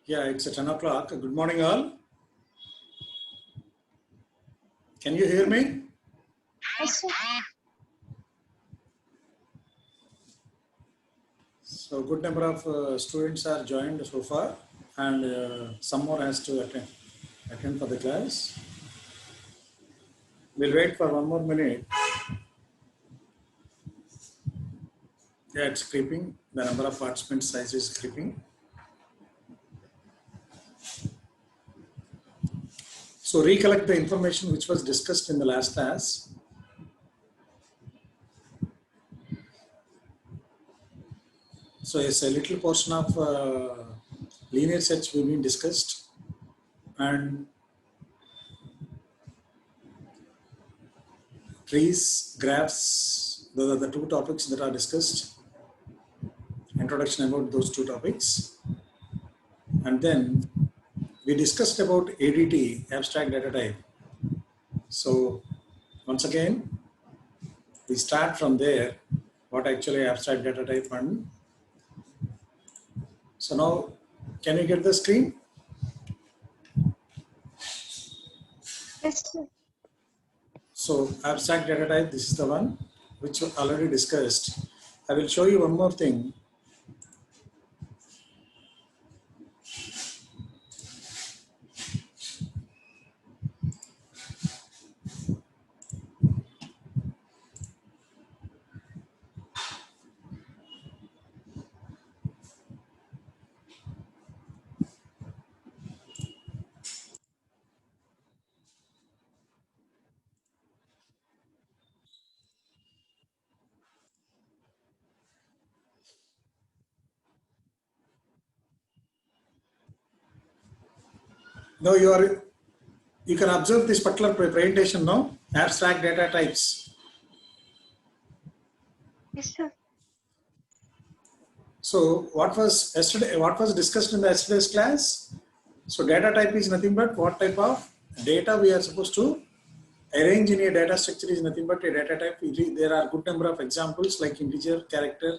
Yeah, it's at 10 o'clock. Good morning, all. Can you hear me? Yes, sir. So, good number of students are joined so far, and some more has to attend for the class. We'll wait for 1 more minute. Yeah, it's creeping. The number of participant size is creeping. So, recollect the information which was discussed in the last class. So, it's a little portion of linear search will be discussed, and trees, graphs, those are the two topics that are discussed. Introduction about those two topics. And then we discussed about ADT, abstract data type. So once again, we start from there, what actually abstract data type and so now, can you get the screen? Yes, sir. So abstract data type, this is the one which we already discussed. I will show you one more thing. Now you can observe this particular presentation now, abstract data types. Yes, sir. So what was yesterday? What was discussed in the yesterday's class? So data type is nothing but what type of data we are supposed to arrange in a data structure is nothing but a data type. There are good number of examples like integer, character,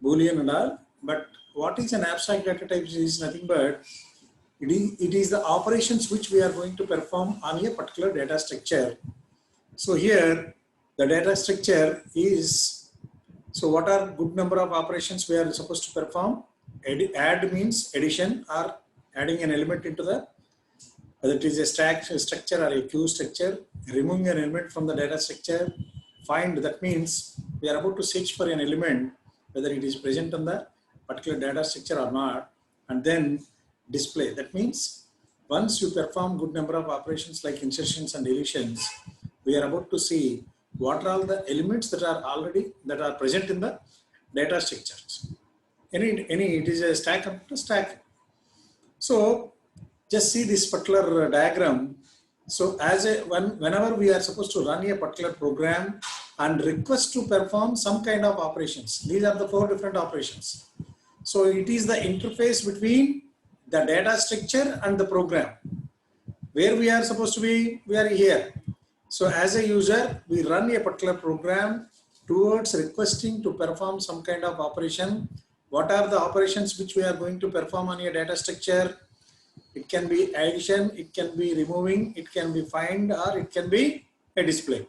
boolean and all. But what is an abstract data type is nothing but it is the operations which we are going to perform on a particular data structure. So here the data structure is, so what are good number of operations we are supposed to perform? Add means addition or adding an element into the, whether it is a stack structure or a queue structure, removing an element from the data structure. Find, that means we are about to search for an element, whether it is present on the particular data structure or not, and then display. That means once you perform good number of operations like insertions and deletions, we are about to see what are all the elements that are present in the data structures. It is a stack up to stack. So just see this particular diagram. So whenever we are supposed to run a particular program and request to perform some kind of operations, these are the 4 different operations. So it is the interface between the data structure and the program. Where we are supposed to be, we are here. So as a user, we run a particular program towards requesting to perform some kind of operation. What are the operations which we are going to perform on a data structure? It can be addition, it can be removing, it can be find, or it can be a display.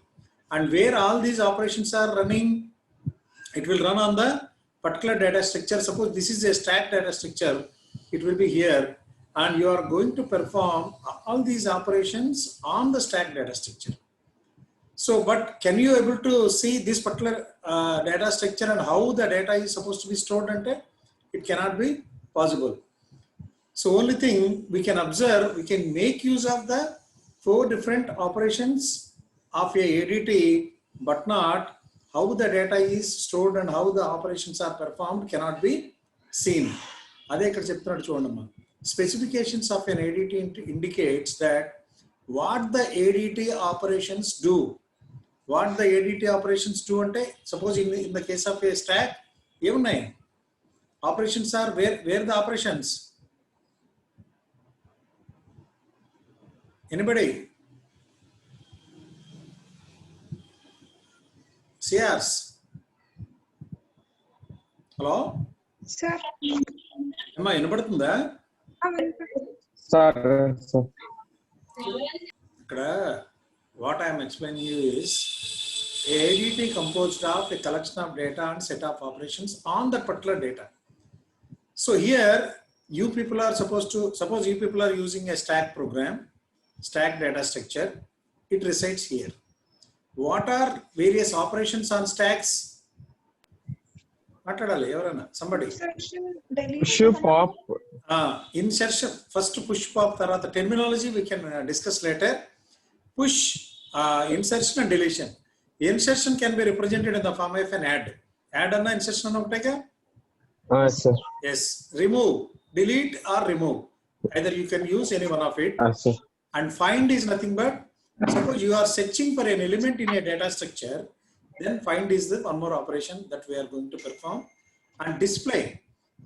And where all these operations are running, it will run on the particular data structure. Suppose this is a stack data structure, it will be here, and you are going to perform all these operations on the stack data structure. So, but can you able to see this particular data structure and how the data is supposed to be stored? And it cannot be possible. So only thing we can observe, we can make use of the 4 different operations of a ADT, but not how the data is stored and how the operations are performed cannot be seen. Specifications of an ADT indicates that what the ADT operations do. What the ADT operations do, suppose in the case of a stack, even operations are where the operations. Anybody? CRs? Hello? Sir. Amma, viనపడుతుందా? Sir, sir. ఇక్కడ what I am explaining you is a ADT composed of a collection of data and set of operations on that particular data. So here you people are supposed to, suppose you people are using a stack program, stack data structure, it resides here. What are various operations on stacks? మాట్లాడాలి ఎవరైనా, somebody. Push pop. Insertion, first push pop, తర్వాత terminology we can discuss later. Push, insertion and deletion. Insertion can be represented in the form of an add. Add anna insertion anna okatega? Yes, sir. Yes. Remove, delete or remove. Either you can use any one of it. Yes, sir. And find is nothing but, suppose you are searching for an element in a data structure, then find is the one more operation that we are going to perform. And display,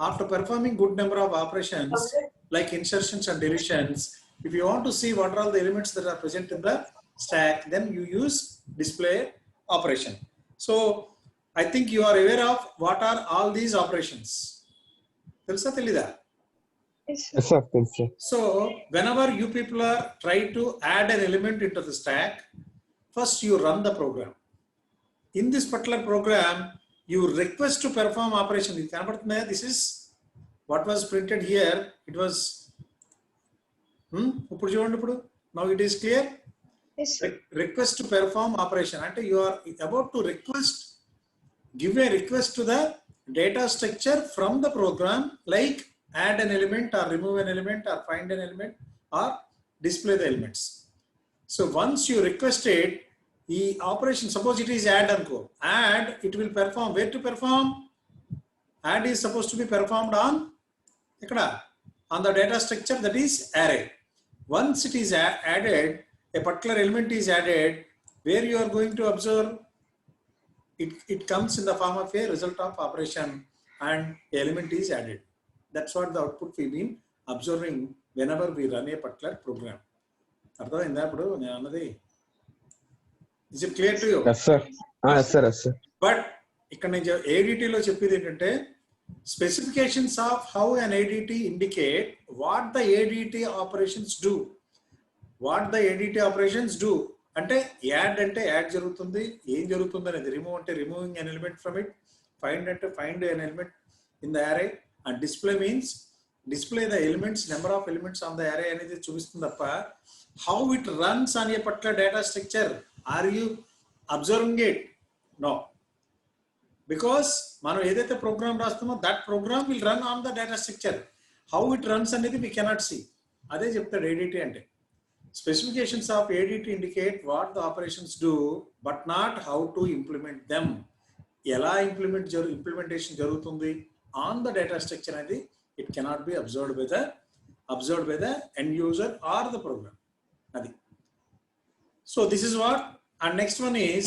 after performing good number of operations like insertions and deletions, if you want to see what are all the elements that are present in the stack, then you use display operation. So I think you are aware of what are all these operations. Telsa telida? Yes, sir. Yes, sir. So whenever you people are trying to add an element into the stack, first you run the program. In this particular program, you request to perform operation. This is what was printed here. It was, now it is clear. Yes, sir. Request to perform operation. And you are about to request, give a request to the data structure from the program, like add an element or remove an element or find an element or display the elements. So once you request it, the operation, suppose it is add anko, add, it will perform. Where to perform? Add is supposed to be performed on the data structure, that is array. Once it is added, a particular element is added, where you are going to observe, it comes in the form of a result of operation and the element is added. That's what the output we've been observing whenever we run a particular program. Is it clear to you? Yes, sir. Yes, sir. Yes, sir. But ఇక్కడ నేను ADT లో చెప్పేది ఏంటంటే, specifications of how an ADT indicate what the ADT operations do. What the ADT operations do. అంటే add అంటే add జరుగుతుంది, ఏం జరుగుతుంది అనేది. రిమూవ్ అంటే removing an element from it. Find అంటే find an element in the array. And display means display the elements, number of elements on the array అనేది చూపిస్తుంది తప్ప, how it runs on a particular data structure, are you observing it? No. Because మనం ఏదైతే programme రాస్తామో that program will run on the data structure. How it runs అనేది we cannot see. అదే చెప్తాడు ADT అంటే. Specifications of ADT indicate what the operations do, but not how to implement them. ఎలా implementation జరుగుతుంది on the data structure అనేది it cannot be observed by the end user or the program. Adi. So this is what, and next one is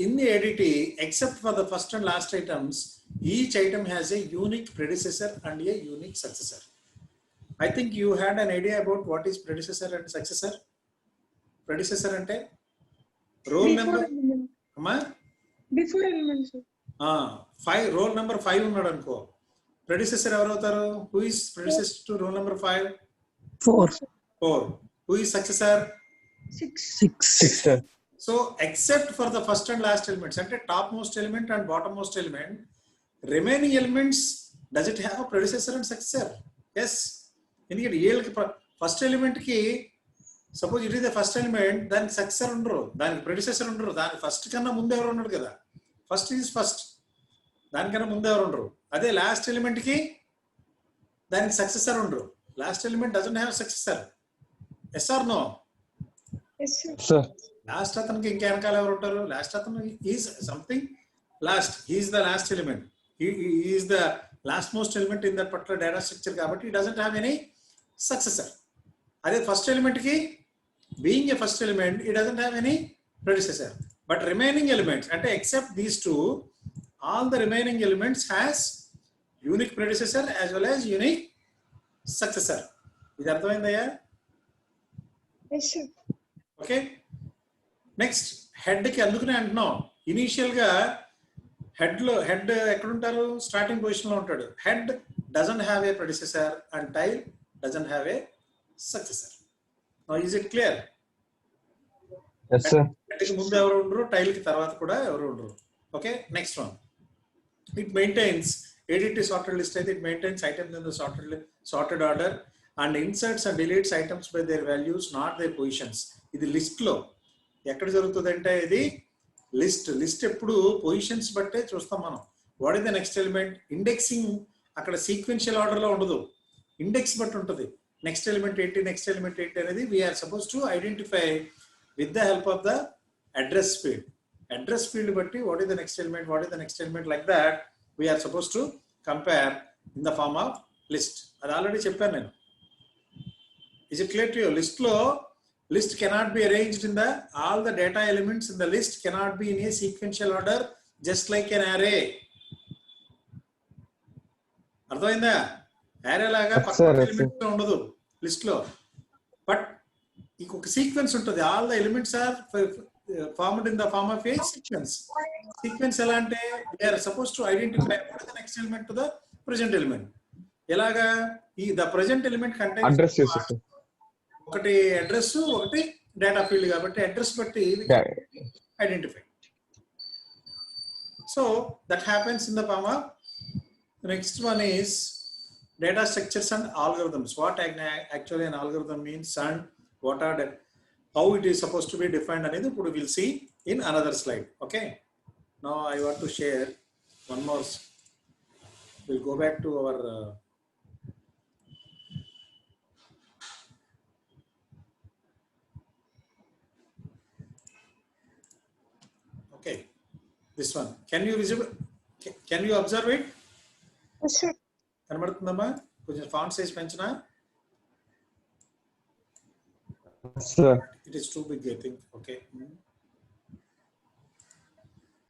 in the ADT, except for the first and last items, each item has a unique predecessor and a unique successor. I think you had an idea about what is predecessor and successor. Predecessor ante roll number, amma Before element, sir. 5, roll number 5 ఉన్నాడు అనుకో, predecessor ఎవరు అవుతారు? Who is predecessor to roll number 5? 4. Who is successor? 6, sir. So except for the first and last elements, ante topmost element and bottommost element, remaining elements, does it have a predecessor and successor? Yes. ఎందుకంటే ఏళ్ళకి first element కి, suppose it is the first element, దానికి successor ఉండరు, దానికి predecessor ఉండరు. దానికి first కన్నా ముందు ఎవరు ఉన్నాడు కదా, ఫస్ట్ ఈజ్ ఫస్ట్, దానికన్నా ముందు ఎవరు ఉండరు. అదే లాస్ట్ ఎలిమెంట్ కి దానికి సక్సెసర్ ఉండరు. Last element doesn't have successor. Yes or no? Yes, sir. Last అతనికి ఇంకా వెనకాల ఎవరు ఉంటారు? లాస్ట్ అతను is something last, is the last element, is the last most element in that particular data structure, కాబట్టి ఈ డజంట్ హ్యావ్ ఎనీ సక్సెసర్. అదే first element కి, బీయింగ్ ఏ ఫస్ట్ ఎలిమెంట్, ఈ doesn't have any predecessor. But remaining elements అంటే except these two, all the remaining elements has unique predecessor as well as unique successor. ఇది అర్థమైందయ్యా? Yes, sir. Okay. Next head కి అందుకనే అంటున్నాం, initial గా head ఎక్కడ ఉంటారు? Starting position లో ఉంటాడు. Head doesn't have a predecessor and tile doesn't have a successor. Now is it clear? Yes, sir. Tile mundu evaru undru, tile ki tarvata kuda evaru undru. Okay, next one. It maintains ADT sorted list. It maintains items in the sorted order and inserts and deletes items by their values, not their positions. ఇది list లో ఎక్కడ జరుగుతుందంటే ఇది list ఎప్పుడు positions బట్టే చూస్తాం మనం. What is the next element? Indexing అక్కడ సీక్వెన్షియల్ ఆర్డర్ లో ఉండదు, ఇండెక్స్ బట్టి ఉంటుంది. నెక్స్ట్ ఎలిమెంట్ ఏంటి అనేది we are suppose to identify with the help of the address field. Address field బట్టి what is the next element like that we are suppose to compare in the form of list. అది already చెప్పాను నేను. Is it clear to you? List cannot be arranged in all the data elements in the list cannot be in a sequential order just like an array. అర్థమైందా? array లాగా పక్క elements ఉండదు list లో, but ఇంకొక sequence ఉంటుంది. All the elements are formed in the form of a sequence ఎలా అంటే they are supposed to identify what is the next element to the present element. ఎలాగా ఈ the present element contains address చేసేసి ఒకటి address ఒకటి data field కాబట్టి address బట్టి identify. So that happens in the form of. Next one is data structures and algorithms. What actually an algorithm means and what are the how it is supposed to be defined అనేది ఇప్పుడు we'll see in another slide. Okay, now I want to share one more. We'll go back to our okay, this one. Can you observe it? Yes, sir. కనబడుతుందమ్మా? కొంచెం font size పెంచనా? sir. It is too big, I think. Okay.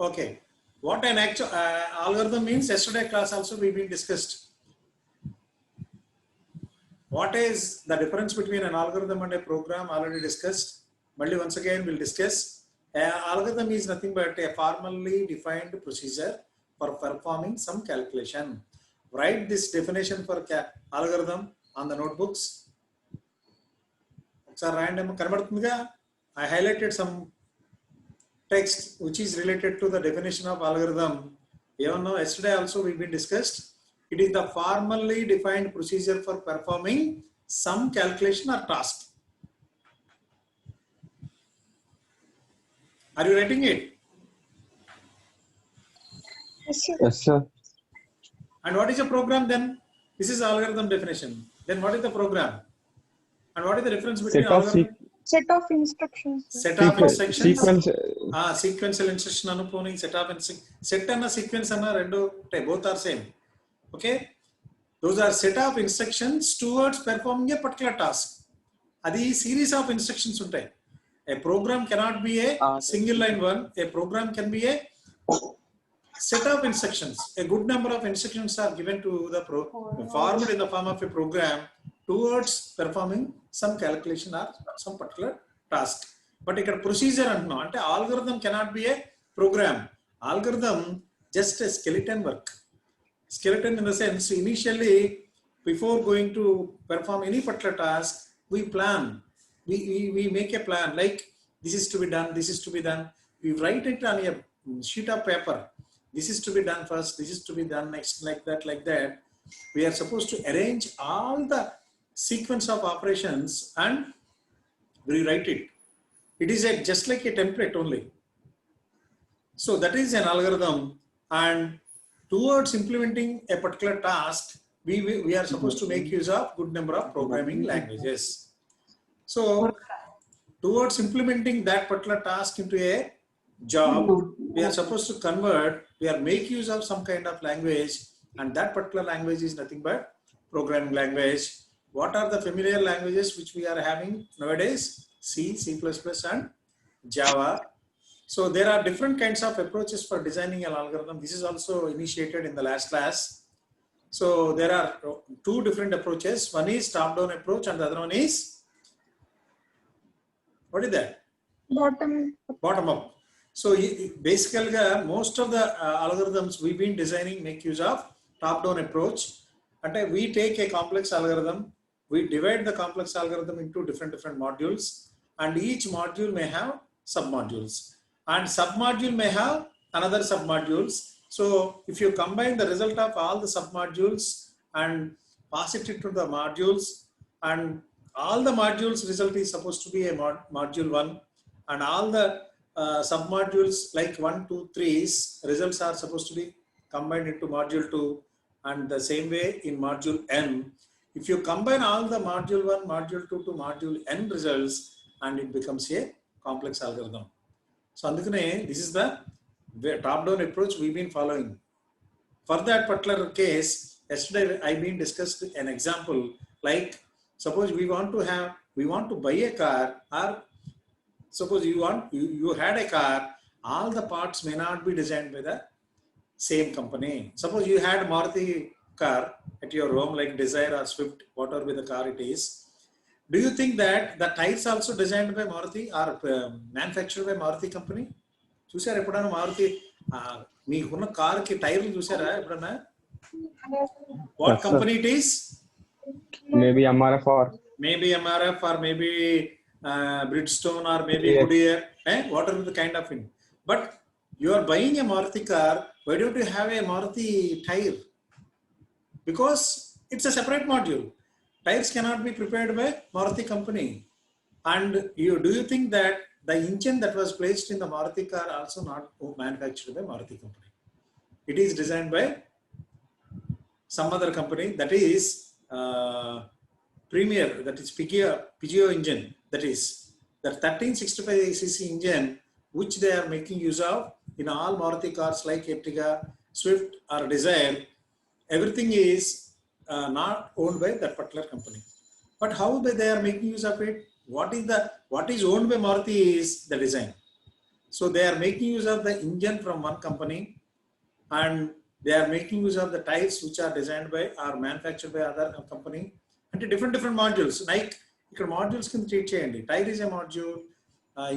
Okay. What an actual algorithm means, yesterday class also we've been discussed. What is the difference between an algorithm and a program? Already discussed. But once again we'll discuss. An algorithm is nothing but a formally defined procedure for performing some calculation. Write this definition for algorithm on the notebooks. Random కనబడుతుందిగా. I highlighted some text which is related to the definition of algorithm. Even now yesterday also we've been discussed. It is the formally defined procedure for performing some calculation or task. Are you writing it? Yes, sir. Yes, sir. And what is a program then? This is algorithm definition. Then what is the program? And what is the difference between algorithm? Set of instructions, sir. Set of instructions. Sequence. Sequential instruction anuponi set of set and sequence anna rendu both are same. Okay, those are set of instructions towards performing a particular task. Adi series of instructions untai. A program cannot be a single line one. A program can be a set of instructions. A good number of instructions are given to the formed in the form of a program towards performing some calculation or some particular task. But ikkada procedure antunnam ante algorithm cannot be a program. Algorithm just a skeleton work. Skeleton in the sense, initially before going to perform any particular task, we plan. We make a plan like this is to be done, this is to be done. We write it on a sheet of paper. This is to be done first, this is to be done next, like that. We are supposed to arrange all the sequence of operations and rewrite it. It is just like a template only. So that is an algorithm, and towards implementing a particular task, we are supposed to make use of good number of programming languages. So towards implementing that particular task into a job, we are supposed to convert, we are make use of some kind of language, and that particular language is nothing but programming language. What are the familiar languages which we are having nowadays? C, C++, and Java. So there are different kinds of approaches for designing an algorithm. This is also initiated in the last class. So there are two different approaches. One is top-down approach and the other one is, what is that? Bottom up. So basically most of the algorithms we've been designing make use of top-down approach, అంటే we take a complex algorithm, we divide the complex algorithm into different modules, and each module may have submodules, and submodule may have another submodules. So if you combine the result of all the submodules and pass it into the modules, and all the modules result is supposed to be a module 1, and all the submodules like 1, 2, 3's results are supposed to be combined into module 2, and the same way in module n. If you combine all the module 1, module 2 to module n results, and it becomes a complex algorithm. So andukane this is the top down approach we've been following. For that particular case, yesterday I've been discussed an example, like suppose we want to buy a car, or suppose you had a car, all the parts may not be designed by the same company. Suppose you had Maruti car at your home, like Dzire or Swift, whatever the car it is. Do you think that the tires also designed by Maruti or manufactured by Maruti company? చూసారా ఎప్పుడైనా మారుతి మీకున్న car కి టైర్లు చూసారా ఎప్పుడైనా? What company it is? Maybe MRF or Maybe MRF or maybe Bridgestone or maybe Goodyear, whatever the kind of thing. But you are buying a Maruti car, why don't you have a Maruti tire? Because it's a separate module. Tires cannot be prepared by Maruti company. And do you think that the engine that was placed in the Maruti car also not manufactured by Maruti company? It is designed by some other company, that is Premier, that is Peugeot engine, that is the 1365cc engine which they are making use of in all Maruti cars like Ertiga, Swift or Dzire. Everything is not owned by that particular company. But how they are making use of it? What is owned by Maruti is the design. So they are making use of the engine from one company, and they are making use of the tires which are designed by or manufactured by other company, and different modules. Like ఇక్కడ modules కింద treat చేయండి. Tire is a module,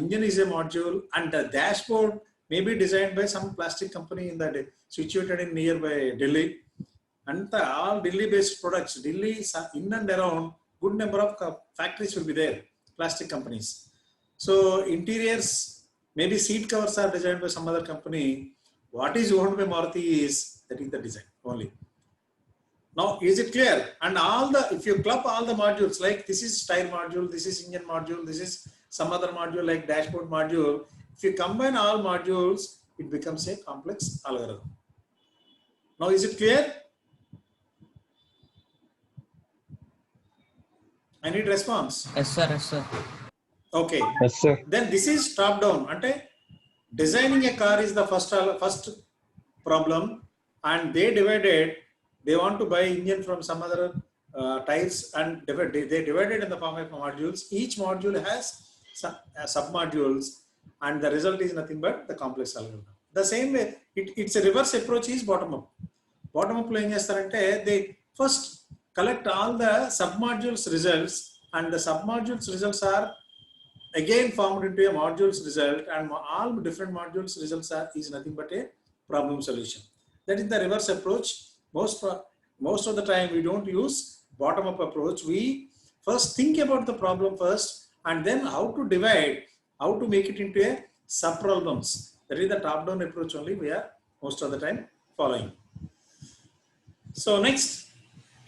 engine is a module, and the dashboard may be designed by some plastic company in that situated in nearby Delhi. And all Delhi based products, Delhi in and around good number of factories will be there, plastic companies. So interiors, maybe seat covers are designed by some other company. What is owned by Maruti is that is the design only. Now is it clear? And if you club all the modules, like this is tire module, this is engine module, this is some other module like dashboard module, if you combine all modules, it becomes a complex algorithm. Now is it clear? I need response. Yes sir, yes sir. Okay. yes sir. Then this is top down. Ante designing a car is the first problem, and they want to buy engine from some other tires, and they divided in the form of modules. Each module has some submodules, and the result is nothing but the complex algorithm. The same way, it's a reverse approach is bottom up. Bottom up lo em chestarante, they first collect all the submodules results, and the submodules results are again formed into a modules result, and all different modules results is nothing but a problem solution. That is the reverse approach. Most of the time we don't use bottom up approach. We first think about the problem first, and then how to divide, how to make it into a sub problems. That is the top down approach only we are most of the time following. So next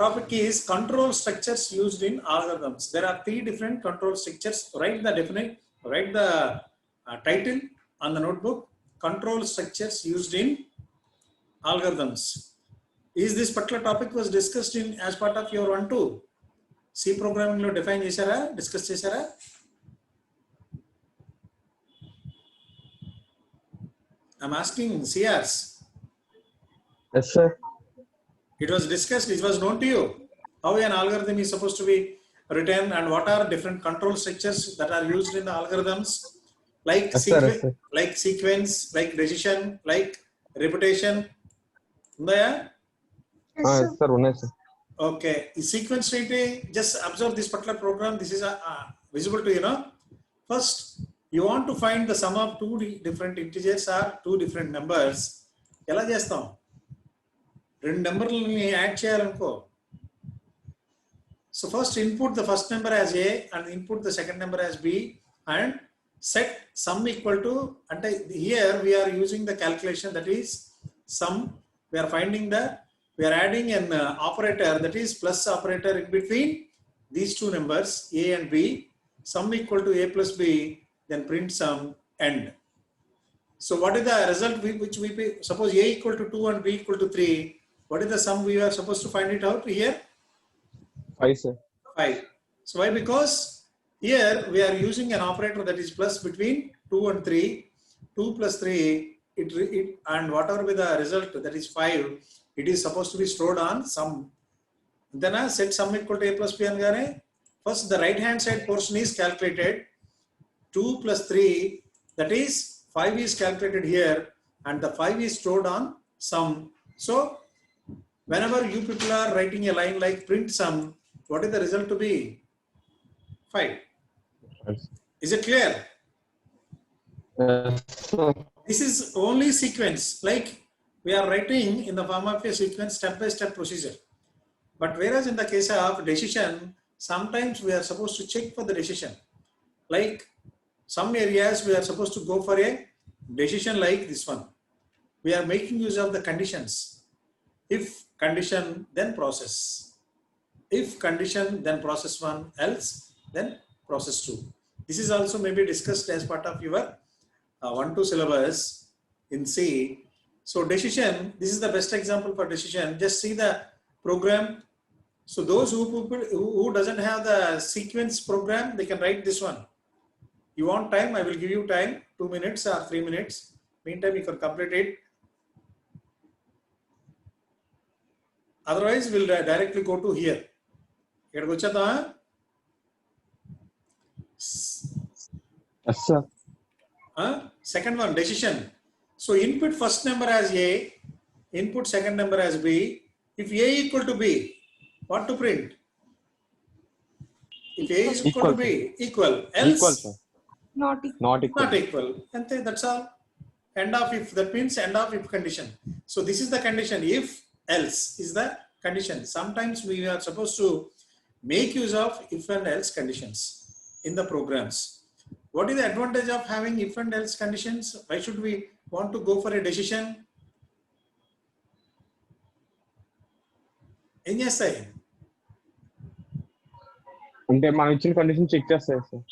topic is control structures used in algorithms. There are 3 different control structures. Write the title on the notebook. Control structures used in algorithms. Is this particular topic was discussed in as part of your 1-2? C programming lo define chesara, discuss chesara? I'm asking CRs. Yes sir. It was discussed, it was known to you how an algorithm is supposed to be written, and what are different control structures that are used in the algorithms, like Yes, sir, yes, sir. like sequence, like decision, like repetition. Undaya? Yes, sir. Yes sir, ఉన్నాయి sir. Okay, sequence rating, just observe this particular program. This is visible to you now. First, you want to find the sum of 2 different integers or 2 different numbers. ఎలా చేస్తాం? 2 నెంబర్లని add చేయాలనుకో, So first input the first number as A and input the second number as B and set sum equal to, and here we are using the calculation that is sum. We are finding the, we are adding an operator that is plus operator in between these two numbers A and B. Sum equal to A plus B, then print sum end. So what is the result which we suppose A equal to 2 and B equal to 3. What is the sum we are supposed to find it out here? 5, sir. 5. So why? Because here we are using an operator that is plus between 2 and 3. 2 plus 3, and whatever be the result that is 5, it is supposed to be stored on sum. Then set sum equal to A plus B angane, first the right hand side portion is calculated. 2 plus 3, that is 5 is calculated here and the 5 is stored on sum. So whenever you people are writing a line like print sum, what is the result to be? 5. Is it clear? Yes, sir. This is only sequence, like we are writing in the form of a sequence step-by-step procedure. But whereas in the case of decision, sometimes we are supposed to check for the decision. Like some areas we are supposed to go for a decision like this one. We are making use of the conditions. If condition, then process. If condition, then process 1, else, then process 2. This is also maybe discussed as part of your 1-2 syllabus in C. So decision, this is the best example for decision. Just see the program. So those who doesn't have the sequence program, they can write this one. You want time? I will give you time, 2 minutes or 3 minutes. Meantime, you can complete it. Otherwise, we'll directly go to here. Yes, sir. Second one, decision. So input first number as A, input second number as B. If A equal to B, what to print? If A is equal to B, equal. Else, Equal, sir. Not equal. Not equal. not equal. And that's all. End of if, that means end of if condition. So this is the condition. If, else is the condition. Sometimes we are supposed to make use of if and else conditions in the programs. What is the advantage of having if and else conditions? Why should we want to go for a decision? ఏం చేస్తాయి? అంటే మనం ఇచ్చిన condition check చేస్తాయి sir.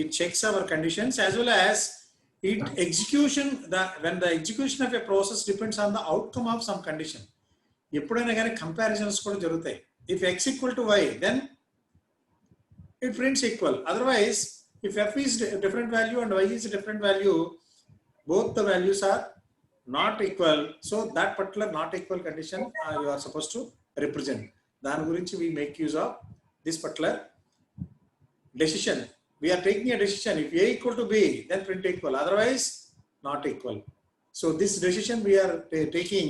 It checks our conditions as well as it execution. When the execution of a process depends on the outcome of some condition. ఎప్పుడైనా కానీ comparisons కూడా జరుగుతాయి. If x equal to y, then it prints equal. Otherwise, if f is a different value and y is a different value, both the values are not equal. So that particular not equal condition you are supposed to represent. దాని గురించి we make use of this particular decision. We are taking a decision. If A equal to B, then print equal. Otherwise, not equal. So this decision we are taking.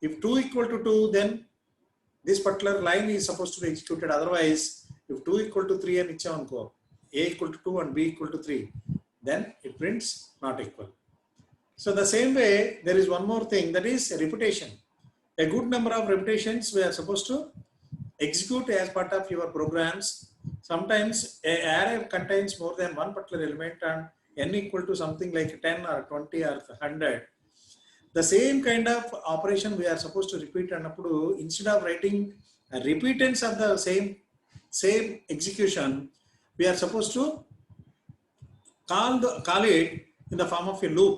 If 2 equal to 2, then this particular line is supposed to be executed. Otherwise, if 2 equal to 3 and A equal to 2 and B equal to 3, then it prints not equal. So the same way, there is one more thing, that is repetition. A good number of repetitions we are supposed to execute as part of your programs. Sometimes an array contains more than one particular element and n equal to something like 10 or 20 or 100. The same kind of operation we are supposed to repeat, and instead of writing a repeatance of the same execution, we are supposed to call it in the form of a loop.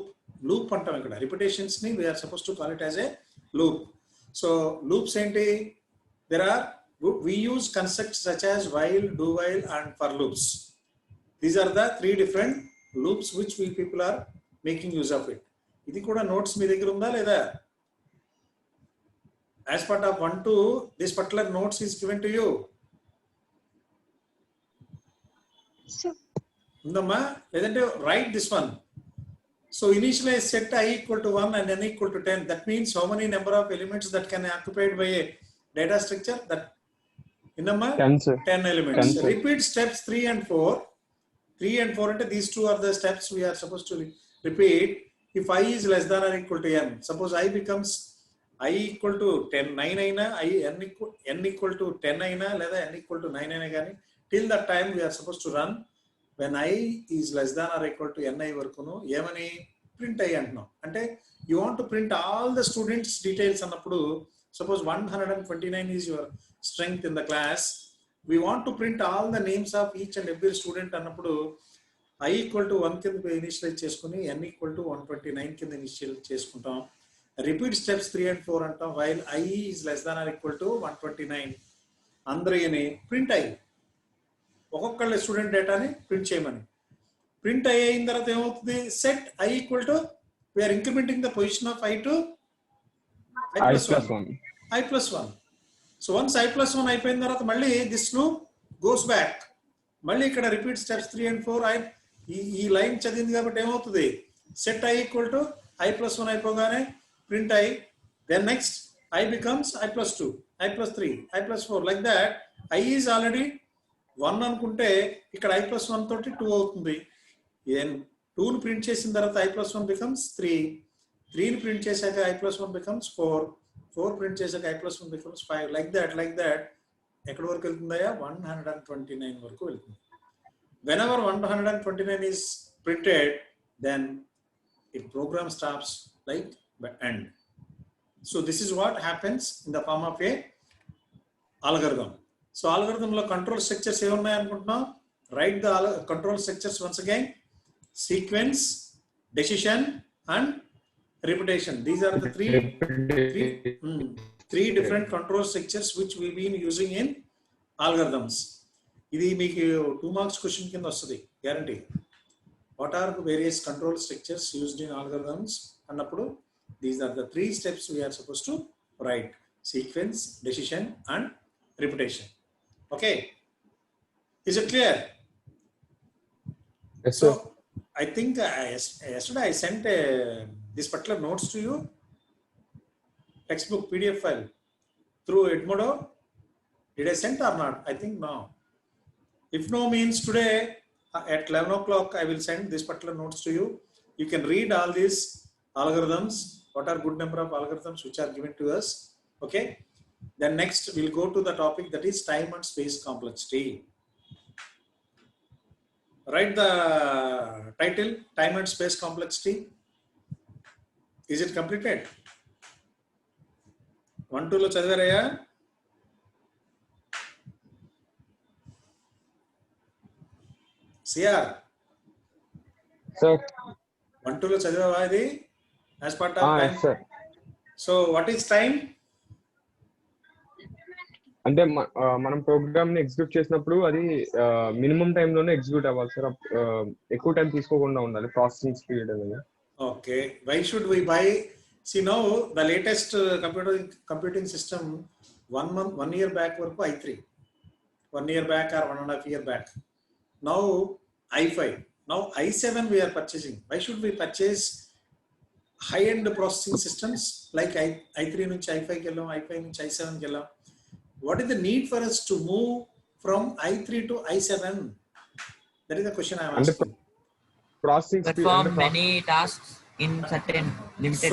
Loop antam ikkada repetitions ni we are supposed to call it as a loop. So loops enti, we use constructs such as while, do while and for loops. These are the 3 different loops which we people are making use of it. ఇది కూడా notes మీ దగ్గర ఉందా లేదా? As part of 1-2, this particular notes is given to you. ఉందమ్మా? లేదంటే write this one. So initialize set I equal to 1 and n equal to 10. That means how many number of elements that can be occupied by a data structure? That 10 elements. 10, repeat steps 3 and 4. 3 and 4 into these two are the steps we are supposed to repeat. If I is less than or equal to n, suppose I becomes I equal to 10 9 అయినా n equal to 10 అయినా లేదా n equal to 9 అయినా కానీ till that time we are supposed to run when I is less than or equal to ni వరకును ఏమని print i అంటున్నాం. అంటే you want to print all the students details అన్నప్పుడు suppose 129 is your strength in the class, we want to print all the names of each and every student అన్నప్పుడు I equal to 1 కింద initialise చేసుకుని n equal to 129 కింద initial చేసుకుంటాం. Repeat steps 3 and 4 అంటాం. While I is less than or equal to 129 అందరిని print i ఒక్కొక్కళ్ళ student డేటాని print చేయమని. ప్రింట్ i అయిన తర్వాత ఏమవుతుంది, set I equal to we are incrementing the position of I to I plus 1. I plus 1. So once I plus 1 అయిపోయిన తర్వాత మళ్ళీ this loop goes back. మళ్ళీ ఇక్కడ రిపీట్ స్టెప్స్ 3 and 4 ఈ లైన్ చదివింది కాబట్టి ఏమవుతుంది, set I equal to I plus 1 అయిపోగానే print I, then next I becomes I plus 2, I plus 3, I plus 4 like that. I is already 1 అనుకుంటే ఇక్కడ I plus 1 తోటి 2 అవుతుంది. then 2 ని ప్రింట్ చేసిన తర్వాత I plus 1 becomes 3, 3 ని ప్రింట్ చేశాక I plus 1 becomes 4, 4 ప్రింట్ చేశాక I plus 1 becomes 5 like that ఎక్కడి వరకు వెళ్తుందయా 129 వరకు వెళ్తుంది. whenever 129 is printed, then it program stops like end. So this is what happens in the form of a algorithm. So algorithm lo control structures ఏ ఉన్నాయి అనుకుంటున్నాం. write the control structures once again: sequence, decision and repetition. These are the three different control structures which we've been using in algorithms. ఇది మీకు 2 marks question కింద వస్తుంది guarantee. what are the various control structures used in algorithms అన్నప్పుడు these are the 3 steps we are supposed to write: sequence, decision and repetition. Okay, is it clear? Yes, So sir. I think yesterday I sent this particular notes to you, textbook PDF file through Edmodo. Did I send or not? I think no. If no means today at 11 o'clock I will send this particular notes to you. You can read all these algorithms, what are good number of algorithms which are given to us. Okay, then next we'll go to the topic that is time and space complexity. Write the title, time and space complexity. Is it completed? 1 2 లో చదివారయ్యా? CR Sir. 1 2 లో చదివావా ఇది as part of time? Yes, sir. So what is time? అంటే మనం programme ని execute చేసినప్పుడు అది minimum time లోనే execute అవ్వాలి సార్. ఎక్కువ టైం తీసుకోకుండా ఉండాలి ప్రాసెసింగ్ స్పీడ్ అనేది. Okay, why should we buy? See now the latest computing system 1 year back వరకు i3, 1 year back or 1.5 year back. Now i5, now i7 we are purchasing. Why should we purchase high end processing systems like i3 నుంచి i5 కి వెళ్ళాం, i5 నుంచి i7 కి వెళ్ళాం? What is the need for us to move from i3 to i7? That is the question I am asking. Processing speed perform many tasks in certain limited.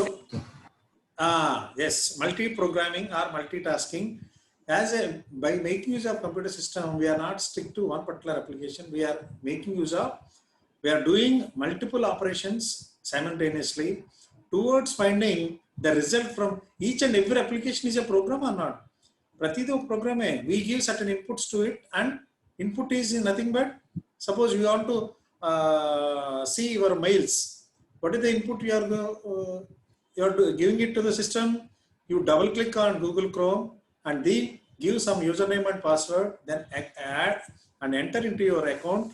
Yes, multi-programming or multitasking. By making use of computer system, we are not stick to one particular application. We are making use of, we are doing multiple operations simultaneously towards finding the result from each and every application. Is a program or not? Pratidi ok program hai. We give certain inputs to it, and input is nothing but, suppose you want to see your mails. What is the input you are giving it to the system? You double click on Google Chrome and then give some username and password, then add and enter into your account,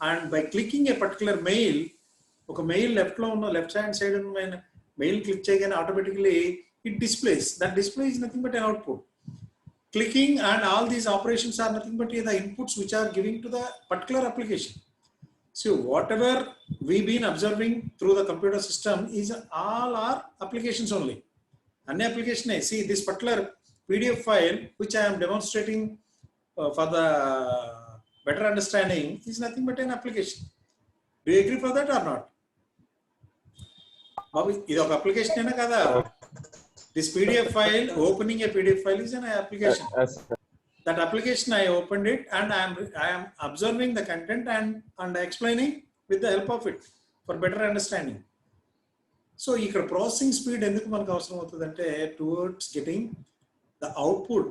and by clicking a particular mail, oka mail left hand side unna mail click cheyagane automatically it displays. That display is nothing but an output. Clicking and all these operations are nothing but the inputs which are giving to the particular application. So whatever we've been observing through the computer system is all our applications only. Any application, see this particular PDF file which I am demonstrating for the better understanding is nothing but an application. Do you agree for that or not? Bobby, ఇది ఒక application ఏనా కదా? This PDF file, opening a PDF file is an application. Yes, sir. That application, I opened it and I am observing the content and explaining with the help of it for better understanding. So, ఇక్కడ processing speed ఎందుకు మనకు అవసరం అవుతుందంటే towards getting the output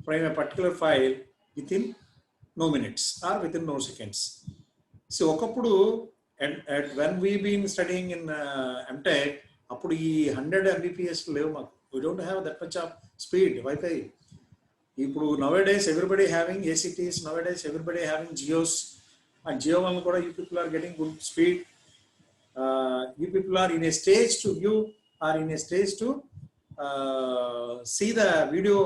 from a particular file within no minutes or within no seconds. So, ఒకప్పుడు when we been studying in MTech, అప్పుడు ఈ 100 Mbps లేవు మాకు. We don't have that much of speed Wi-Fi. ఇప్పుడు nowadays everybody having ACTs, nowadays everybody having Geos, and Geo one కూడా you people are getting good speed. You people are in a stage to view or in a stage to see the video,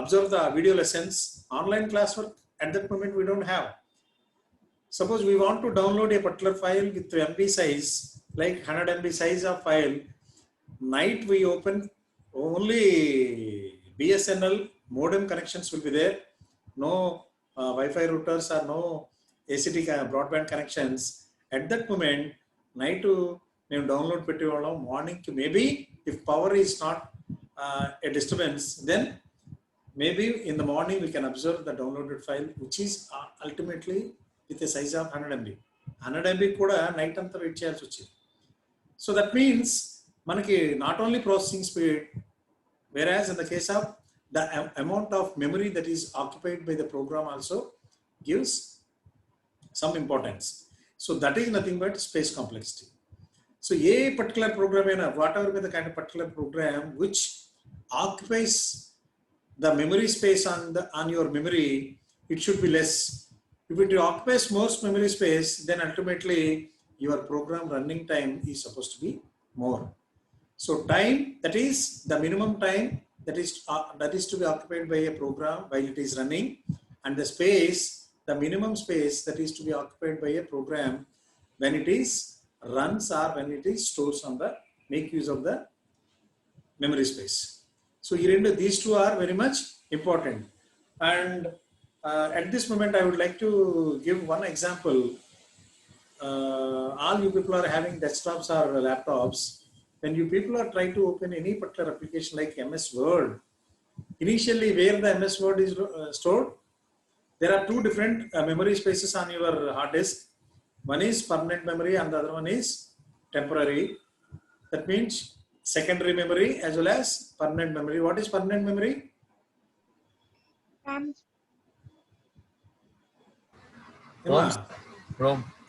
observe the video lessons. Online classwork at that moment we don't have. Suppose we want to download a particular file with MB size, like 100 MB size of file. Night we open, only BSNL modem connections will be there. No Wi-Fi routers or no ACT broadband connections. At that moment, night we download pettivallam. Morning maybe if power is not a disturbance, then maybe in the morning we can observe the downloaded file, which is ultimately with a size of 100 MB. 100 MB kuda night anta wait cheyalsi vachindi. So that means manaki not only processing speed, whereas in the case of the amount of memory that is occupied by the program also gives some importance. So that is nothing but space complexity. So a particular program, whatever the kind of particular program which occupies the memory space on your memory, it should be less. If it occupies most memory space, then ultimately your program running time is supposed to be more. So time, that is the minimum time that is to be occupied by a program while it is running, and the space, the minimum space that is to be occupied by a program when it is runs or when it is stores on the make use of the memory space. So these two are very much important. And at this moment I would like to give one example. All you people are having desktops or laptops. When you people are trying to open any particular application like MS Word, initially where the MS Word is stored, there are two different memory spaces on your hard disk. One is permanent memory and the other one is temporary. That means secondary memory as well as permanent memory. What is permanent memory?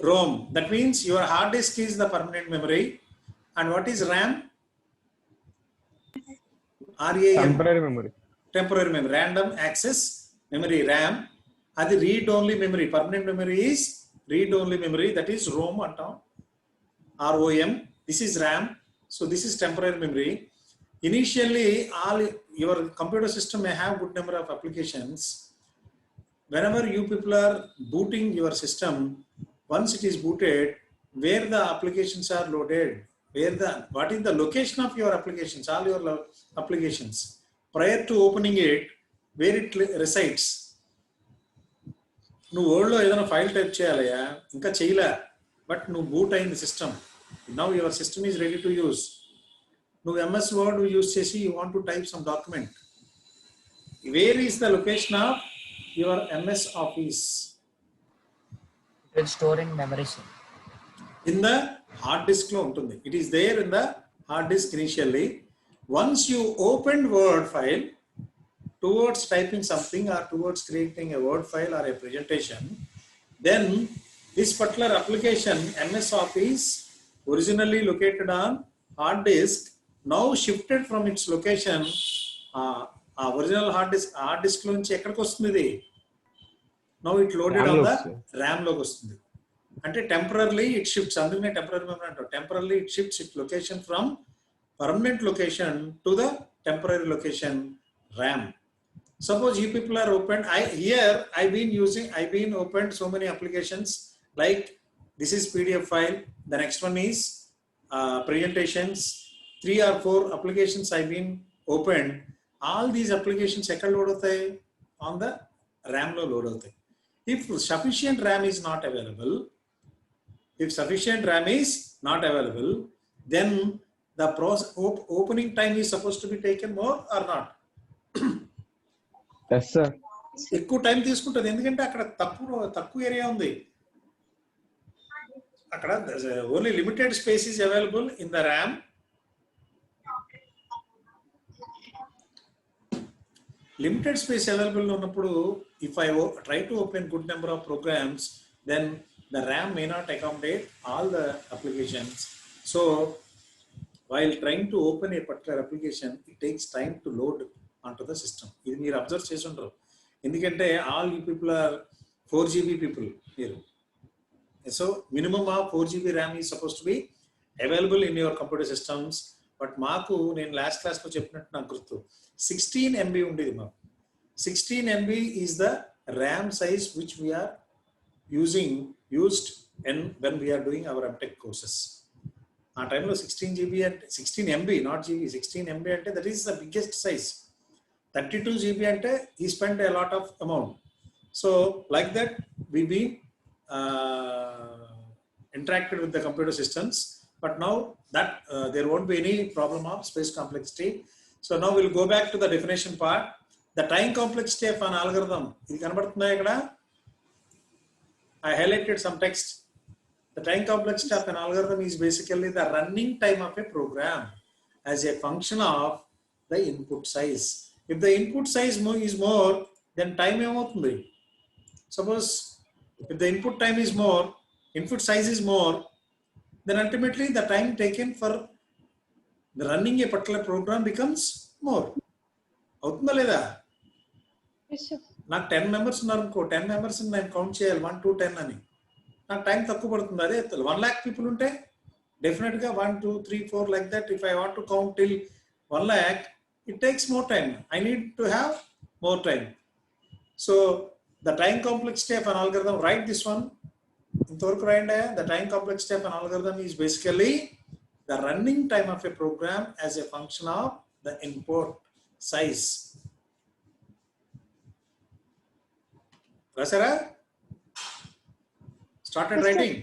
ROM. That means your hard disk is the permanent memory. And what is RAM? RAM. Temporary memory. Temporary memory. Random access memory, RAM. And the read-only memory. Permanent memory is read-only memory. That is ROM. ROM. This is RAM. So this is temporary memory. Initially, all your computer system may have good number of applications. Whenever you people are booting your system, once it is booted, where the applications are loaded, what is the location of your applications, all your applications, prior to opening it, where it resides. నువ్వు వర్డ్లో ఏదైనా file type చేయాలయా, ఇంకా చేయలే, but నువ్వు boot అయింది system. Now your system is ready to use. నువ్వు MS word use చేసి you want to type some document. Where is the location of your MS Office? It will store in memory. In the hard disk lo untundi. It is there in the hard disk initially. Once you open Word file towards typing something or towards creating a Word file or a presentation, then this particular application MS Office, originally located on hard disk, now shifted from its location. Original hard disk lonchi ekkadiki vastundi. Now it loaded on the RAM logo vastundi. అంటే temporarily it shifts. అందుకనే temporary memory అంటారు. Temporarily it shifts it location from permanent location to the temporary location RAM. Suppose you people are open. I've been opened so many applications like this is PDF file. The next one is presentations. 3 or 4 applications I've been opened. All these applications ekkada load avutayi? On the RAM lo load avutayi. If sufficient RAM is not available, then the opening time is supposed to be taken more or not? Yes sir. ఎక్కువ time తీసుకుంటుంది, ఎందుకంటే అక్కడ తక్కువ area ఉంది. అక్కడ only limited space is available in the RAM. Limited space available ఉన్నప్పుడు if I try to open good number of programs, then the RAM may not accommodate all the applications. So while trying to open a particular application, it takes time to load onto the system. ఇది మీరు observe చేసి ఉంటారు, ఎందుకంటే all you people are 4 GB people here. So minimum of 4 GB RAM is supposed to be available in your computer systems. But మాకు నేను last క్లాస్లో చెప్పినట్టు నాకు గుర్తు 16 MB ఉండేది మాకు. 16 MB is the RAM size which we are used and when we are doing our MTech courses. ఆ టైంలో 16 GB అంటే 16 MB, not GB, 16 MB అంటే that is the biggest size. 32 GB అంటే he spent a lot of amount. So like that we be interacted with the computer systems, but now that there won't be any problem of space complexity. So now we'll go back to the definition part. The time complexity of an algorithm, ఇది కనబడుతుందా ఇక్కడ? I highlighted some text. The time complexity of an algorithm is basically the running time of a program as a function of the input size. If the input size is more, then time ఏమవుతుంది? Suppose if the input time is more, input size is more, then ultimately the time taken for the running a particular program becomes more. అవుతుందా లేదా? Yes, sir. నాకు 10 members ఉన్నారు అనుకో, 10 members నేను count చేయాలి 1 to 10 అని, నాకు టైం తక్కువ పడుతుంది. అదే 1 lakh పీపుల్ ఉంటే డెఫినెట్గా 1 2 3 4 like that. If I want to count till 1 lakh, it takes more time. I need to have more time. So the time complexity of an algorithm, write this one, ఇంతవరకు రాయండి. The time complexity of an algorithm is basically the running time of a program as a function of the input size. రాసారా? Started writing.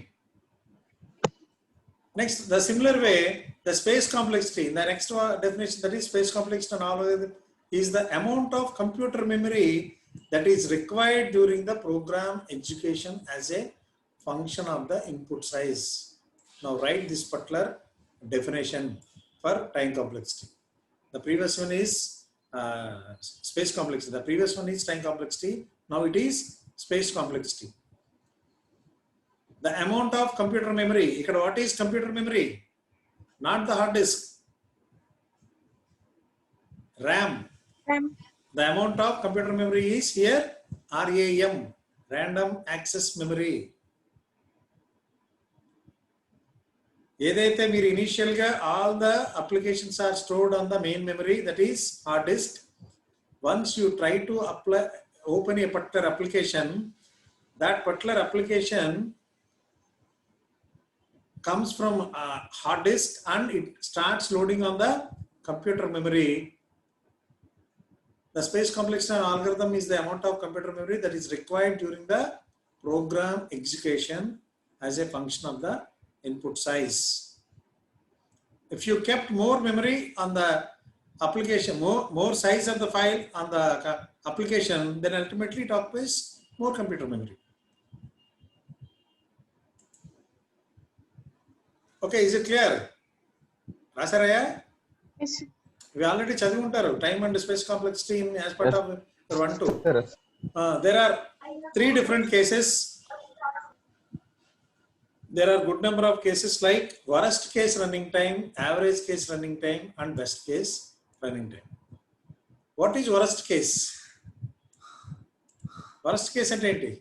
Next, the similar way, the space complexity, the next definition, that is space complexity and all is the amount of computer memory that is required during the program execution as a function of the input size. Now write this particular definition for time complexity. The previous one is space complexity. The previous one is time complexity. Now it is space complexity. The amount of computer memory. Ikkada what is computer memory? Not the hard disk. RAM. The amount of computer memory is here RAM, random access memory. ఏదైతే మీరు initial గా all the applications are stored on the main memory, that is hard disk. Once you try to open a particular application, that particular application comes from a hard disk and it starts loading on the computer memory. The space complexity algorithm is the amount of computer memory that is required during the program execution as a function of the input size. If you kept more memory on the application, more size of the file on the application, then ultimately it occupies more computer memory. Okay, is it clear? Rasaraya? Yes, sir. We already చదివి ఉంటారు time and space complexity in as part of 1 2. Yes. There are 3 different cases. There are good number of cases like worst case running time, average case running time and best case running time. What is worst case? Worst case అంటే ఏంటి?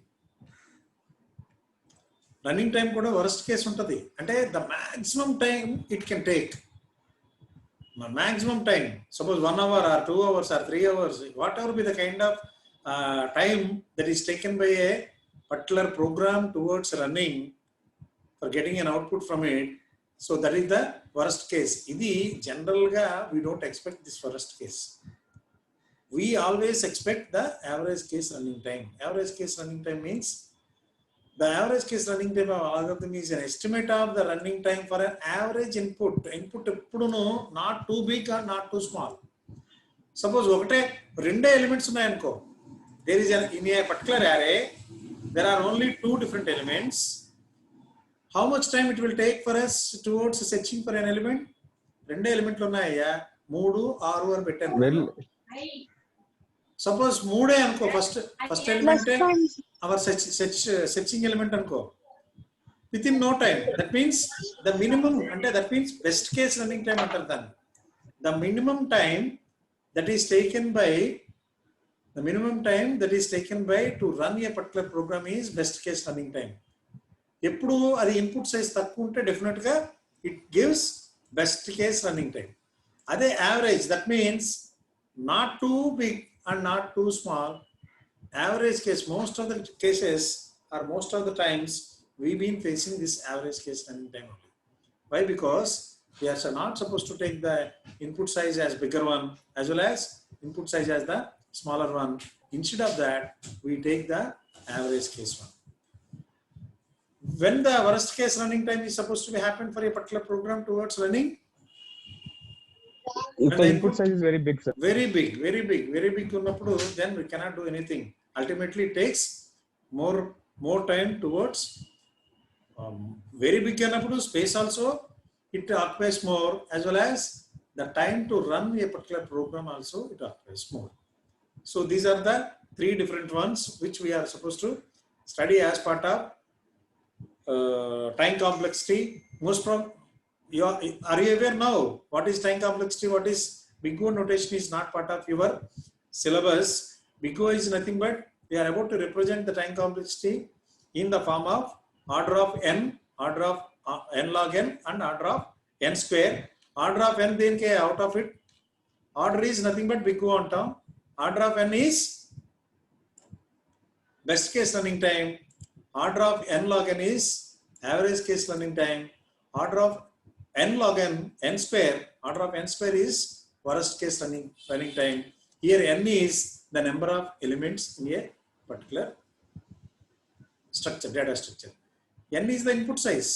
Running time కూడా worst case ఉంటుంది. అంటే the maximum time it can take, maximum time, suppose 1 hour or 2 hours or 3 hours, whatever be the kind of time that is taken by a particular program towards running for getting an output from it. So that is the worst case. ఇది జనరల్గా we don't expect this worst case. We always expect the average case running time. Average case running time means The average case running time of algorithm is an estimate of the running time for an average input. Input ఎప్పుడును not too big or not too small. Suppose ఒకటే రెండే elements ఉన్నాయనుకో, there is an in a particular array there are only two different elements. How much time it will take for us towards searching for an element? రెండే ఎలిమెంట్లు ఉన్నాయా, 3 6 అని పెట్టాను. Well, suppose మూడే అనుకో, first element Less time. our searching element అనుకో, within no time. That means the minimum, అంటే that means best case running time అంటారు దాన్ని. The minimum time that is taken by to run a particular program is best case running time. ఎప్పుడు అది input size తక్కువ ఉంటే definite గా it gives best case running time. అదే average, that means not too big and not too small. Average case, most of the cases or most of the times we've been facing this average case running time only. Why? Because we are not supposed to take the input size as bigger one as well as input size as the smaller one. Instead of that, we take the average case one. When the worst case running time is supposed to be happen for a particular program towards running, if the input size is very big, sir. very big ఉన్నప్పుడు then we cannot do anything. Ultimately it takes more time towards very big అన్నప్పుడు space also it occupies more, as well as the time to run a particular program also it occupies more. So these are the three different ones which we are supposed to study as part of time complexity. Are you aware now what is time complexity? What is Big O notation is not part of your syllabus. Big O is nothing but we are about to represent the time complexity in the form of order of n, order of n log n, and order of n square. Order of n then out of it, order is nothing but Big O on term. Order of n is best case running time. Order of n log n is average case running time. Order of n log n, n square, order of n square is worst case running time. Here n is the number of elements in a particular structure, data structure. N is the input size.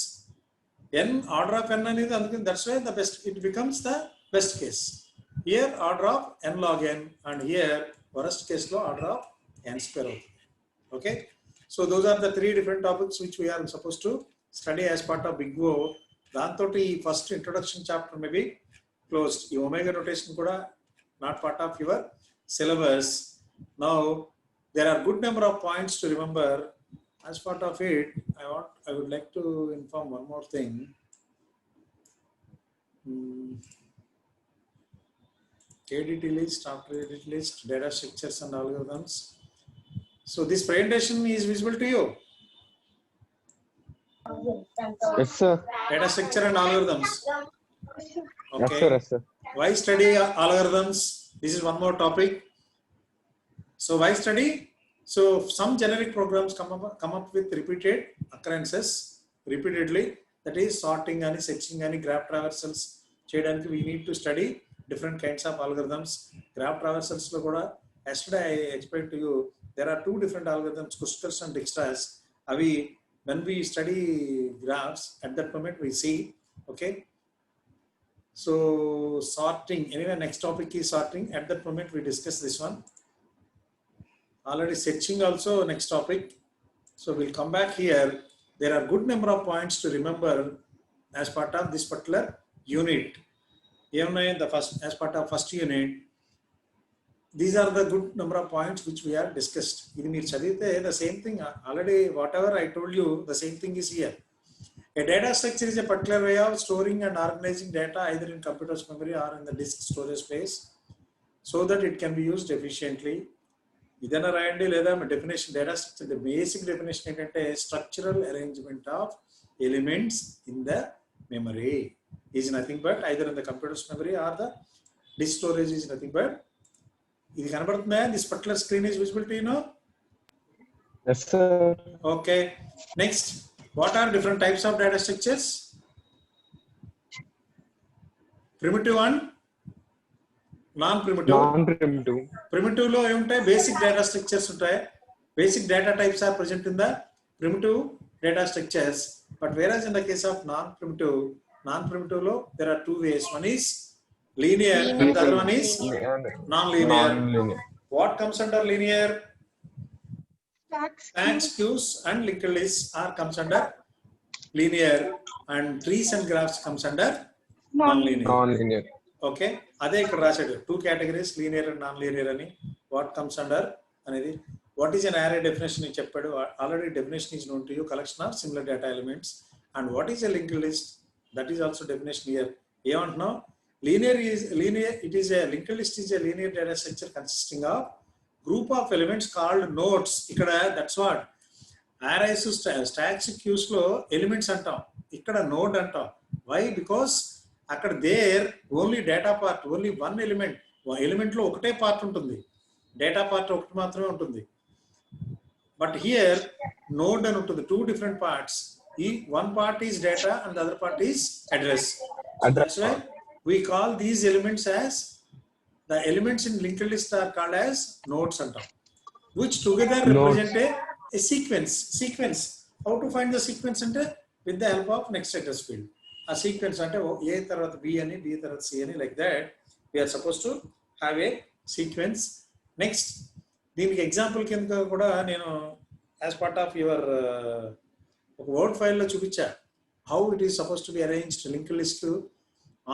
N, order of n is, that's why the best, it becomes the best case. Here order of n log n, and here worst case lo order of n square. Okay, so those are the three different topics which we are supposed to study as part of Big O. దాంతోటి first introduction chapter maybe closed. ఈ omega notation కూడా not part of your syllabus. Now there are good number of points to remember. As part of it I would like to inform one more thing. KDT list, after KDT list, data structures and algorithms. So this presentation is visible to you. Yes, sir. Data structure and algorithms. Yes, sir. Yes, sir. Why study algorithms? This is one more topic. So why study? So some generic programs come up with repeated occurrences repeatedly. That is sorting and searching and graph traversals. Cheyadaniki we need to study different kinds of algorithms. Graph traversals lo kuda yesterday I explained to you there are two different algorithms, Kruskals and Dijkstra's. Avi when we study graphs, at that moment we see, okay. So sorting, anyway, next topic is sorting. At that moment we discuss this one. Already searching also next topic. So we'll come back here. There are good number of points to remember as part of this particular unit. Even in the first, as part of first unit, these are the good number of points which we have discussed. The same thing already, whatever I told you, the same thing is here. A data structure is a particular way of storing and organizing data either in computer's memory or in the disk storage space so that it can be used efficiently. Idana rayandi leda definition, data structure, the basic definition entante structural arrangement of elements in the memory is nothing but either in the computer's memory or the disk storage is nothing but. ఇది కనబడుతుందా? This particular screen is visible to you now? Yes, sir. Okay. Next, what are different types of data structures? Primitive and non-primitive. Non-primitive. Primitive lo ఏముంటాయి? Basic data structures ఉంటాయి. Basic data types are present in the primitive data structures. But whereas in the case of non-primitive law, there are two ways. One is linear and the other one is non-linear. What comes under linear? Stacks, queues and linked lists are comes under linear, and trees and graphs comes under non-linear. Okay, అదే ఇక్కడ రాశాడు, two categories, linear and non-linear అని. What comes under అనేది, what is an array definition ni చెప్పాడు. Already definition is known to you, collection of similar data elements. And what is a linked list? That is also definition here. ఏమంటున్నాం, linear, it is a linked list is a linear data structure consisting of group of elements called nodes. ఇక్కడ that's what arrays, stacks, queues లో elements అంటాం, ఇక్కడ node అంటాం. Why? Because అక్కడ there only data part, only one element లో ఒకటే part ఉంటుంది, data part ఒకటి మాత్రమే ఉంటుంది. బట్ హియర్ నోడ్ అని ఉంటుంది, two different parts. ఈ one part is data and the other part is address. That's why we call these elements as, the elements in linked list are called as nodes అంటాం, which together represent a sequence. How to find the sequence అంటే with the help of next address field. ఆ sequence అంటే A తర్వాత B అని, B తర్వాత C అని, like that we are supposed to have a sequence. Next దీనికి example కింద కూడా నేను యాజ్ పార్ట్ ఆఫ్ యువర్ ఒక వర్డ్ ఫైల్లో చూపించా, how it is suppose to be arranged link list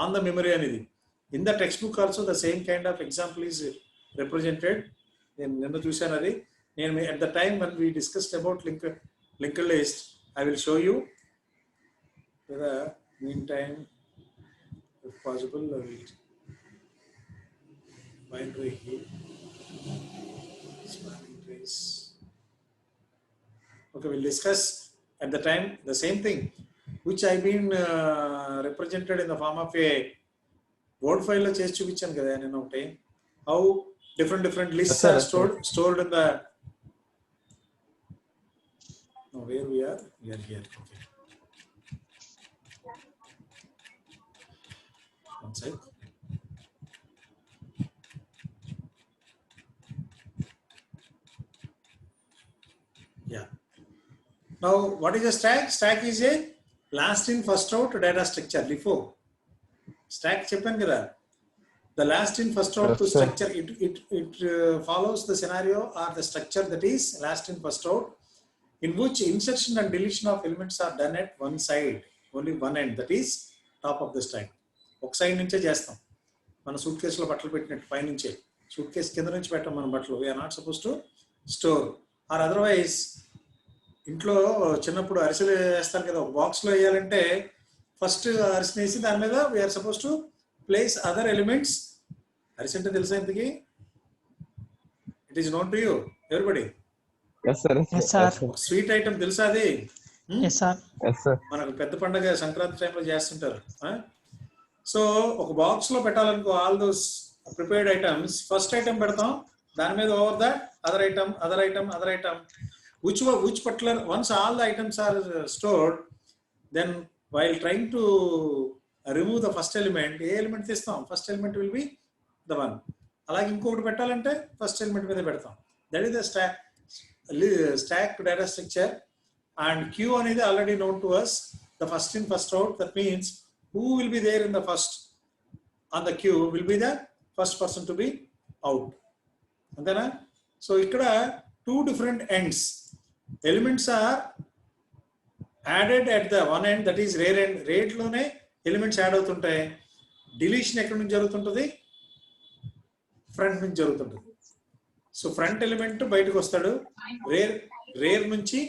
on the memory అనేది. In the textbook also the same kind of example is represented. నేను నిన్న చూశాను అది. నేను at the time when we discussed about linked list, I will show you. In the meantime, if possible, I will binary here, spanning trace. Okay, we'll discuss at the time the same thing, which I've been represented in the form of a word file lo chesi chupichanu kada nenu okte, how different lists are stored in the, now where we are here. Okay, one sec. Yeah. Now, what is a stack? Stack is a last in first out data structure. Before stack చెప్పాను కదా, the last in first out to structure, it follows the scenario or the structure that is last in first out, in which insertion and deletion of elements are done at one side, only one end, that is top of the stack. ఒక side నుంచే చేస్తాం. మన suit కేసులో బట్టలు పెట్టినట్టు పైనుంచే, suit case కింద నుంచి పెట్టాం మన బట్టలు. We're not suppose to store or otherwise. ఇంట్లో చిన్నప్పుడు అరిసెలు వేస్తారు కదా, ఒక బాక్స్లో వేయాలంటే ఫస్ట్ అరిసెని వేసి దాని మీద we're suppose to place other elements. అరిసె అంటే తెలుసా ఇంతకి? It is known to you everybody? Sweet item తెలుసా అది? మనకు పెద్ద పండుగ సంక్రాంతి టైంలో చేస్తుంటారు. సో ఒక బాక్స్ లో పెట్టాలనుకో, all those prepared items, first item పెడతాం, దాని మీద over that other item, which particular, once all the items are stored, then while trying to remove the first element, ఏ ఎలిమెంట్ తీస్తాం, first element will be the one. అలాగే ఇంకొకటి పెట్టాలంటే first element మీద పెడతాం. That is the stack data structure. And queue అనేది already known to us, the first in first out. That means who will be there in the first on the queue will be the first person to be out. అంతేనా? So ఇక్కడ two different ends. Elements are added at the one end, that is rear end. rear లోనే elements add అవుతుంటాయి. Deletion ఎక్కడి నుంచి జరుగుతుంటుంది? Front నుంచి జరుగుతుంటుంది. So front element బయటకు వస్తాడు, రేర్ నుంచి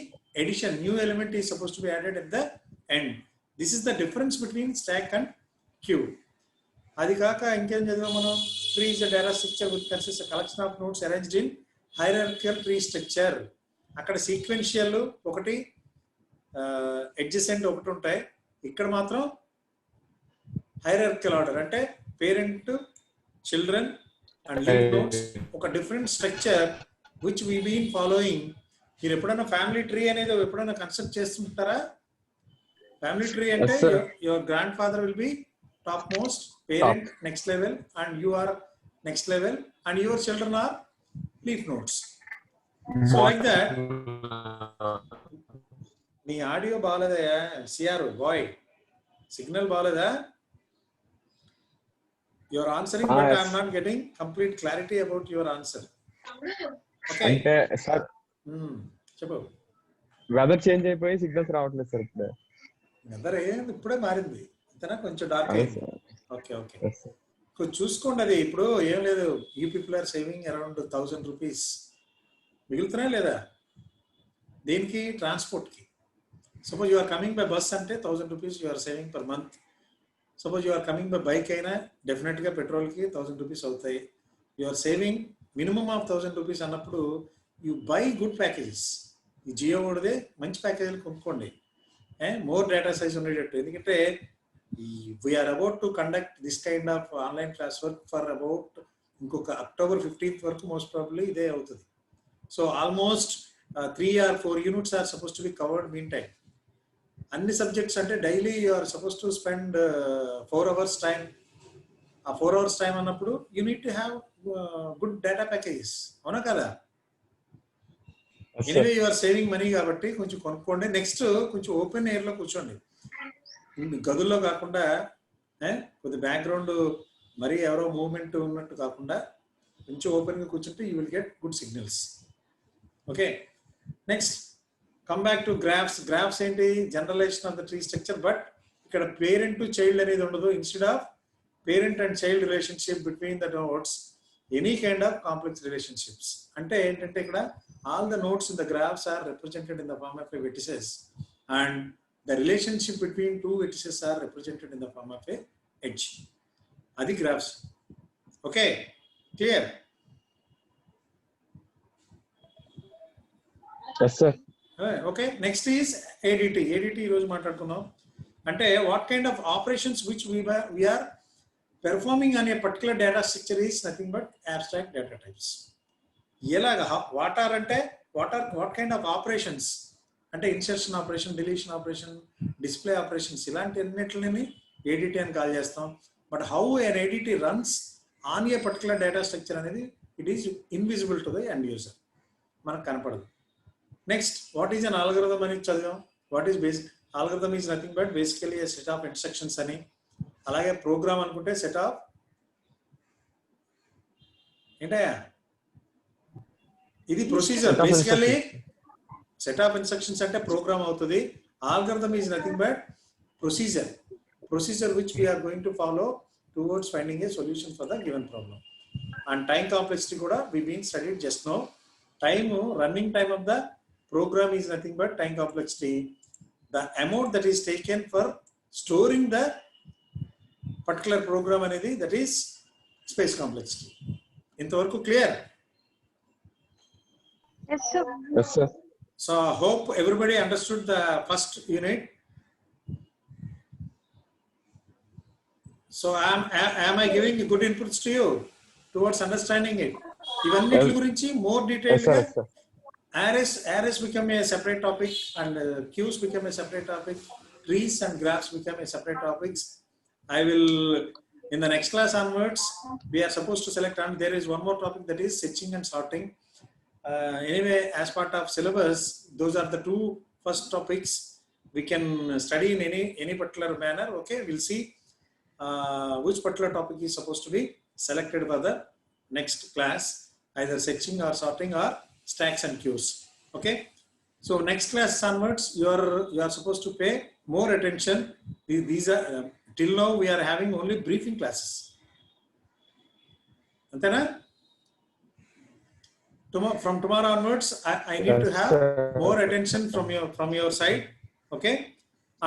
addition, new element is suppose to be added at the end. This is the difference between stack and queue. అది కాక ఇంకేం చదివాం మనం? Tree is the data structure which consist collection of nodes arranged in hierarchical tree structure. అక్కడ sequential ఒకటి, adjacent ఒకటి ఉంటాయి. ఇక్కడ మాత్రం హైరార్కికల్ ఆర్డర్, అంటే parent, children and link nodes, ఒక different structure which we been following. మీరు ఎప్పుడైనా ఫ్యామిలీ ట్రీ అనేది ఎప్పుడైనా కన్స్ట్రక్ట్ చేస్తుంటారా? ఫ్యామిలీ ట్రీ అంటే your grandfather will be top most, parent next level, and you are next level, and your children are leaf nodes. So like that, నీ audio బాగాలేదా CR boy, signal బాగాలేదా? Your answering but yes. I'm not getting complete clarity about your answer. Okay అంటే sir చెప్పు. Weather change అయిపోయి signals రావట్లేదు sir ఇప్పుడే. Weather ఇప్పుడే మారింది అంతేనా, కొంచెం డార్క్ అదే అయింది. Sir. Okay okay, Yes, sir. కొంచెం చూసుకోండి. అది ఇప్పుడు ఏం లేదు, you people are saving around 1000 rupees మిగులుతున్నాయి లేదా దేనికి, ట్రాన్స్పోర్ట్కి. Suppose you are coming by bus అంటే 1000 rupees you are saving per month. Suppose you are coming by bike అయినా డెఫినెట్గా పెట్రోల్కి 1000 రూపీస్ అవుతాయి. You are saving minimum of 1000 rupees అన్నప్పుడు యూ బై గుడ్ ప్యాకేజెస్. ఈ జియో వాడిదే మంచి ప్యాకేజీలు కొనుక్కోండి, మోర్ డేటా సైజ్ ఉండేటట్టు. ఎందుకంటే we're about to conduct this kind of online class work for about ఇంకొక అక్టోబర్ 15th వరకు మోస్ట్ ప్రాబబ్లీ ఇదే అవుతుంది. So almost 3 or 4 units are suppose to be covered mean time. అన్ని సబ్జెక్ట్స్ అంటే daily you are suppose to spend 4 hours time. ఆ 4 hours time అన్నప్పుడు you need to have good data packages, అవునా కదా? Yes, sir. Anyway you are saving money కాబట్టి కొంచెం కొనుక్కోండి. Next కొంచెం ఓపెన్ ఎయిర్లో కూర్చోండి, గదుల్లో కాకుండా, కొద్ది బ్యాక్గ్రౌండ్ మరీ ఎవరో మూవ్మెంట్ ఉన్నట్టు కాకుండా కొంచెం ఓపెన్గా కూర్చుంటే you will get good signals. Okay, next come back to graphs. Graphs ఏంటి, generalisation of the tree structure. But ఇక్కడ పేరెంట్ టు చైల్డ్ అనేది ఉండదు. Instead of parent and child relationship between the nodes, any kind of complex relationships. అంటే ఏంటంటే ఇక్కడ all the nodes in the graphs are represented in the form of a vertices, and the relationship between two vertices are represented in the form of a edge. Adi graphs. Okay, clear? Yes, sir. Okay, next is ADT. ADT ఈ రోజు మాట్లాడుకుందాం. అంటే what kind of operations which we are performing on a particular data structure is nothing but abstract data types. ఎలాగా, what are అంటే what kind of operations అంటే insertion operation, deletion operation, display operations, ఇలాంటి అన్నిటిని ADT అని call చేస్తాం. But how an ADT runs on a particular data structure అనేది it is invisible to the end user, మనకు కనపడదు. Next what is an algorithm అని చదివాం. What is basic algorithm is nothing but basically a set of instructions అని. అలాగే program అనుకుంటే set of ఏంటయ్యా, ఇది procedure. Basically set of instructions అంటే ప్రోగ్రామ్ అవుతుంది. Algorithm is nothing but procedure which we are going to follow towards finding a solution for the given problem. And time complexity కూడా we been studied just now. Time, running time of the program is nothing but time complexity. The amount that is taken for storing the particular program అనేది that is space complexity. ఇంతవరకు clear? Yes, sir. Yes, sir. So I hope everybody understood the first unit. So am I giving good inputs to you towards understanding it? ఇవన్నిటి గురించి more detailed గా, arrays become a separate topic and queues become a separate topic, trees and graphs become a separate topics. I will in the next class onwards we are supposed to select, and there is one more topic that is searching and sorting. Anyway, as part of syllabus, those are the two first topics we can study in any particular manner. Okay, we'll see which particular topic is supposed to be selected for the next class, either searching or sorting or stacks and queues. Okay, so next class onwards you are supposed to pay more attention. These are till now we are having only briefing classes, antena. From tomorrow onwards, I need to have more attention from your side. Okay,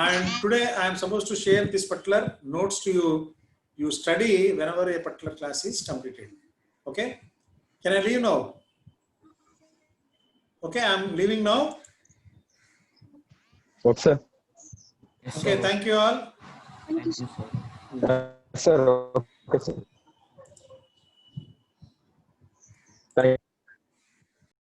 and today I am supposed to share this particular notes to you. You study whenever a particular class is completed. Okay, can I leave now? Okay, I am leaving now. Okay, sir. Yes, Okay, sir. thank you all. Thank you, sir. Yes, sir. Okay, sir. Thank you.